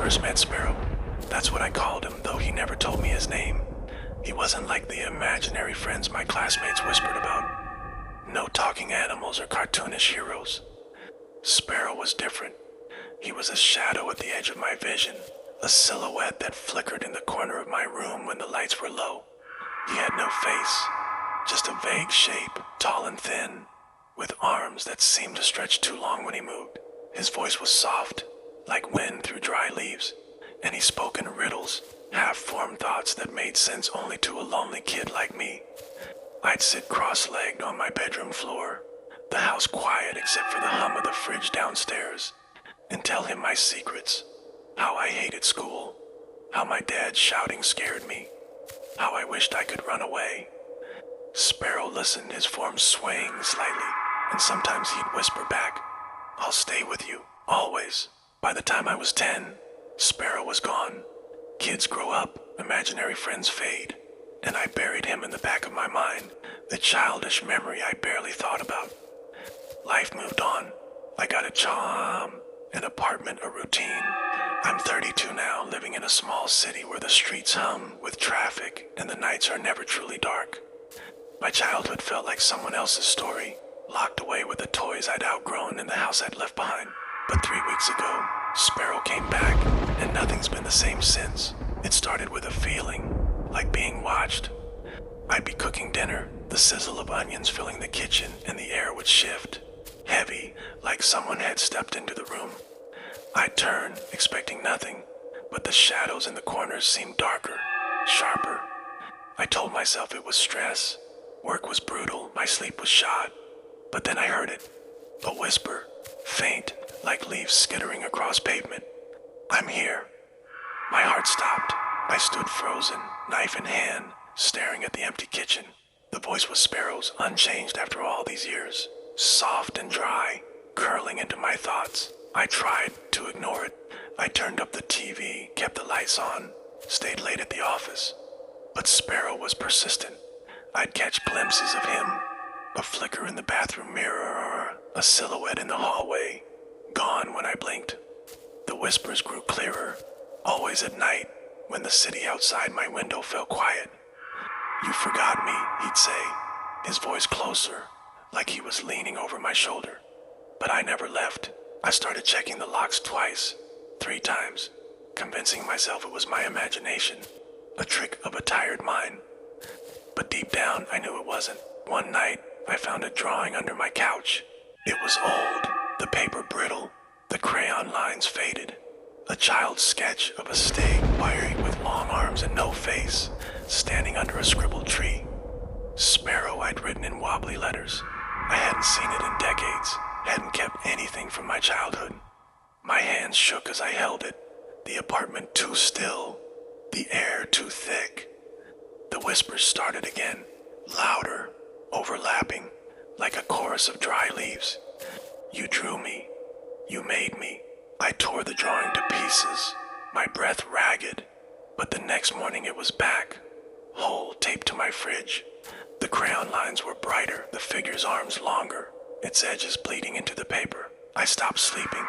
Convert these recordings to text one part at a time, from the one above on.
first met Sparrow. That's what I called him, though he never told me his name. He wasn't like the imaginary friends my classmates whispered about. No talking animals or cartoonish heroes. Sparrow was different. He was a shadow at the edge of my vision, a silhouette that flickered in the corner of my room when the lights were low. He had no face, just a vague shape, tall and thin, with arms that seemed to stretch too long when he moved. His voice was soft, like wind through dry leaves, and he spoke in riddles, half-formed thoughts that made sense only to a lonely kid like me. I'd sit cross-legged on my bedroom floor, the house quiet except for the hum of the fridge downstairs, and tell him my secrets, how I hated school, how my dad's shouting scared me, how I wished I could run away. Sparrow listened, his form swaying slightly, and sometimes he'd whisper back, "I'll stay with you, always." By the time I was 10, Sparrow was gone. Kids grow up, imaginary friends fade, and I buried him in the back of my mind, the childish memory I barely thought about. Life moved on. I got a job, an apartment, a routine. I'm 32 now, living in a small city where the streets hum with traffic and the nights are never truly dark. My childhood felt like someone else's story, locked away with the toys I'd outgrown in the house I'd left behind. But 3 weeks ago, Sparrow came back, and nothing's been the same since. It started with a feeling, like being watched. I'd be cooking dinner, the sizzle of onions filling the kitchen, and the air would shift, heavy, like someone had stepped into the room. I'd turn, expecting nothing, but the shadows in the corners seemed darker, sharper. I told myself it was stress. Work was brutal, my sleep was shot. But then I heard it, a whisper, faint, like leaves skittering across pavement. "I'm here." My heart stopped. I stood frozen, knife in hand, staring at the empty kitchen. The voice was Sparrow's, unchanged after all these years, soft and dry, curling into my thoughts. I tried to ignore it. I turned up the TV, kept the lights on, stayed late at the office. But Sparrow was persistent. I'd catch glimpses of him, a flicker in the bathroom mirror, a silhouette in the hallway, gone when I blinked. The whispers grew clearer, always at night, when the city outside my window felt quiet. "You forgot me," he'd say, his voice closer, like he was leaning over my shoulder. But I never left. I started checking the locks twice, 3 times, convincing myself it was my imagination, a trick of a tired mind. But deep down, I knew it wasn't. One night, I found a drawing under my couch. It was old, the paper brittle, the crayon lines faded. A child's sketch of a stag wiry with long arms and no face, standing under a scribbled tree. Sparrow I'd written in wobbly letters. I hadn't seen it in decades, hadn't kept anything from my childhood. My hands shook as I held it, the apartment too still, the air too thick. The whispers started again, louder, overlapping, like a chorus of dry leaves. "You drew me. You made me." I tore the drawing to pieces, my breath ragged, but the next morning it was back, whole, taped to my fridge. The crayon lines were brighter, the figure's arms longer, its edges bleeding into the paper. I stopped sleeping.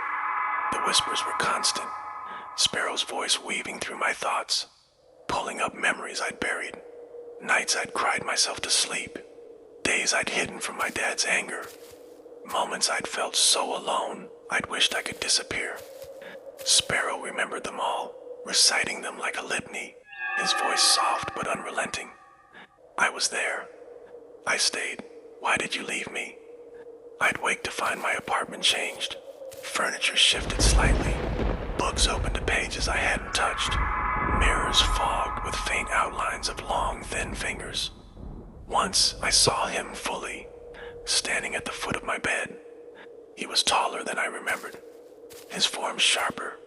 The whispers were constant, Sparrow's voice weaving through my thoughts, pulling up memories I'd buried. Nights I'd cried myself to sleep, days I'd hidden from my dad's anger, moments I'd felt so alone I'd wished I could disappear. Sparrow remembered them all, reciting them like a litany, his voice soft but unrelenting. I was there. I stayed. "Why did you leave me?" I'd wake to find my apartment changed, furniture shifted slightly, books opened to pages I hadn't touched, mirrors fogged with faint outlines of long, thin fingers. Once I saw him fully, standing at the foot of my bed. He was taller than I remembered, his form sharper,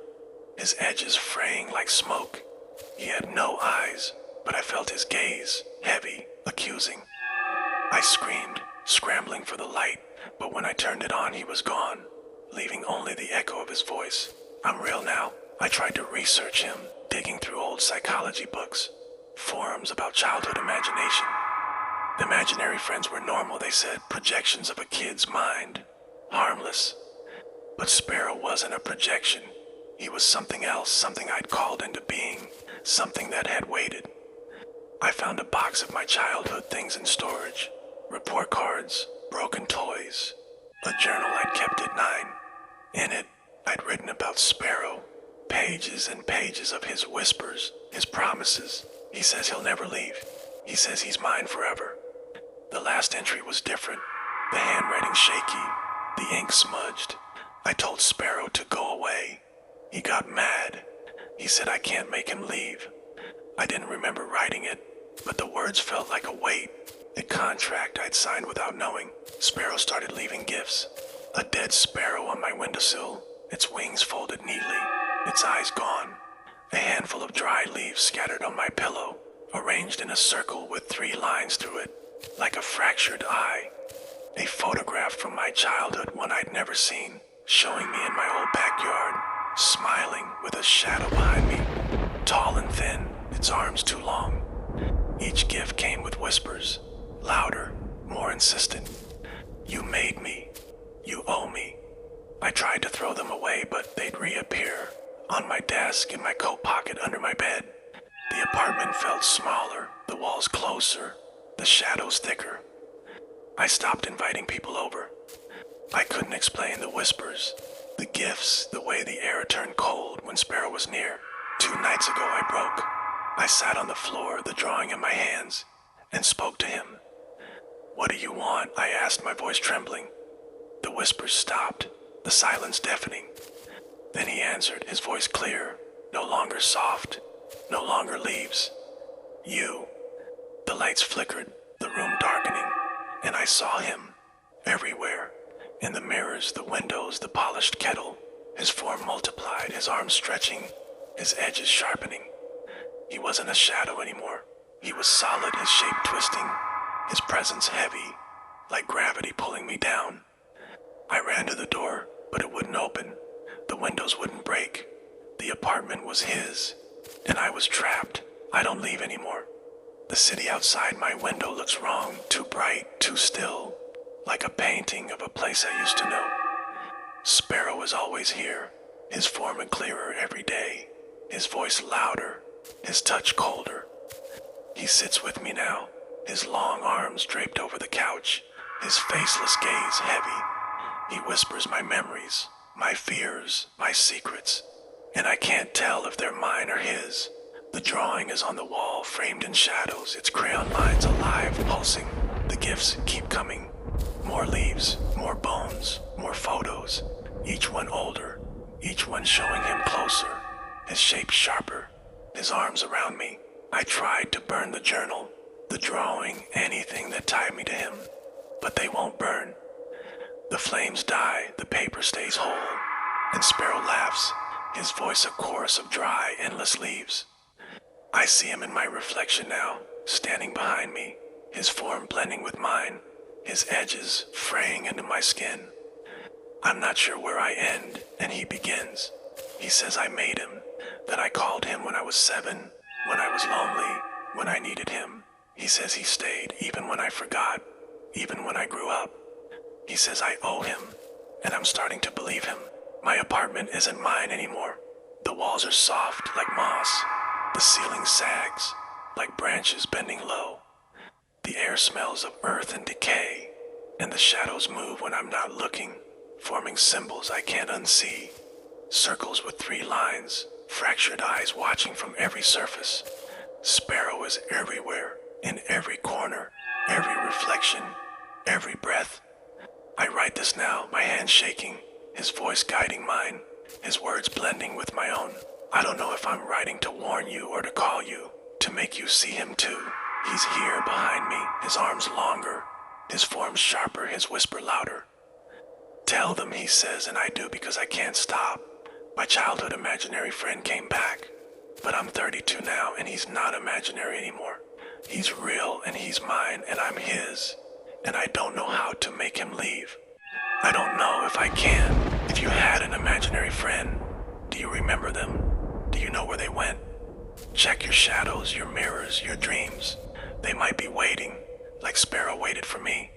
his edges fraying like smoke. He had no eyes, but I felt his gaze, heavy, accusing. I screamed, scrambling for the light, but when I turned it on, he was gone, leaving only the echo of his voice. "I'm real now." I tried to research him, digging through old psychology books, forums about childhood imagination. Imaginary friends were normal, they said, projections of a kid's mind, harmless. But Sparrow wasn't a projection. He was something else, something I'd called into being, something that had waited. I found a box of my childhood things in storage. Report cards, broken toys, a journal I'd kept at 9. In it, I'd written about Sparrow. Pages and pages of his whispers, his promises. He says he'll never leave. He says he's mine forever. The last entry was different. The handwriting shaky, the ink smudged. I told Sparrow to go away. He got mad. He said I can't make him leave. I didn't remember writing it, but the words felt like a weight, a contract I'd signed without knowing. Sparrow started leaving gifts. A dead sparrow on my windowsill, its wings folded neatly, its eyes gone. A handful of dry leaves scattered on my pillow, arranged in a circle with 3 lines through it, like a fractured eye. A photograph from my childhood, one I'd never seen, showing me in my old backyard, smiling with a shadow behind me, tall and thin, its arms too long. Each gift came with whispers, louder, more insistent. You made me. You owe me. I tried to throw them away, but they'd reappear, on my desk, in my coat pocket, under my bed. The apartment felt smaller, the walls closer, the shadows thicker. I stopped inviting people over. I couldn't explain the whispers, the gifts, the way the air turned cold when Sparrow was near. 2 nights ago I broke. I sat on the floor, the drawing in my hands, and spoke to him. "What do you want?" I asked, my voice trembling. The whispers stopped, the silence deafening. Then he answered, his voice clear, no longer soft, no longer leaves. "You." The lights flickered, the room darkening, and I saw him, everywhere, in the mirrors, the windows, the polished kettle. His form multiplied, his arms stretching, his edges sharpening. He wasn't a shadow anymore. He was solid, his shape twisting, his presence heavy, like gravity pulling me down. I ran to the door, but it wouldn't open. The windows wouldn't break. The apartment was his, and I was trapped. I don't leave anymore. The city outside my window looks wrong, too bright, too still, like a painting of a place I used to know. Sparrow is always here, his form clearer every day, his voice louder, his touch colder. He sits with me now, his long arms draped over the couch, his faceless gaze heavy. He whispers my memories, my fears, my secrets, and I can't tell if they're mine or his. The drawing is on the wall, framed in shadows, its crayon lines alive, pulsing. The gifts keep coming. More leaves, more bones, more photos, each one older, each one showing him closer, his shape sharper, his arms around me. I tried to burn the journal, the drawing, anything that tied me to him, but they won't burn. The flames die, the paper stays whole, and Sparrow laughs, his voice a chorus of dry, endless leaves. I see him in my reflection now, standing behind me, his form blending with mine, his edges fraying into my skin. I'm not sure where I end and he begins. He says I made him, that I called him when I was 7, when I was lonely, when I needed him. He says he stayed even when I forgot, even when I grew up. He says I owe him, and I'm starting to believe him. My apartment isn't mine anymore. The walls are soft like moss. The ceiling sags like branches bending low. The air smells of earth and decay, and the shadows move when I'm not looking, forming symbols I can't unsee. Circles with 3 lines, fractured eyes watching from every surface. Sparrow is everywhere, in every corner, every reflection, every breath. I write this now, my hands shaking, his voice guiding mine, his words blending with my own. I don't know if I'm writing to warn you or to call you, to make you see him too. He's here behind me, his arms longer, his form sharper, his whisper louder. Tell them, he says, and I do because I can't stop. My childhood imaginary friend came back, but I'm 32 now and he's not imaginary anymore. He's real and he's mine and I'm his, and I don't know how to make him leave. I don't know if I can. If you had an imaginary friend, do you remember them? Do you know where they went? Check your shadows, your mirrors, your dreams. They might be waiting, like Sparrow waited for me.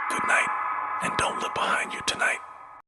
Good night, and don't look behind you tonight.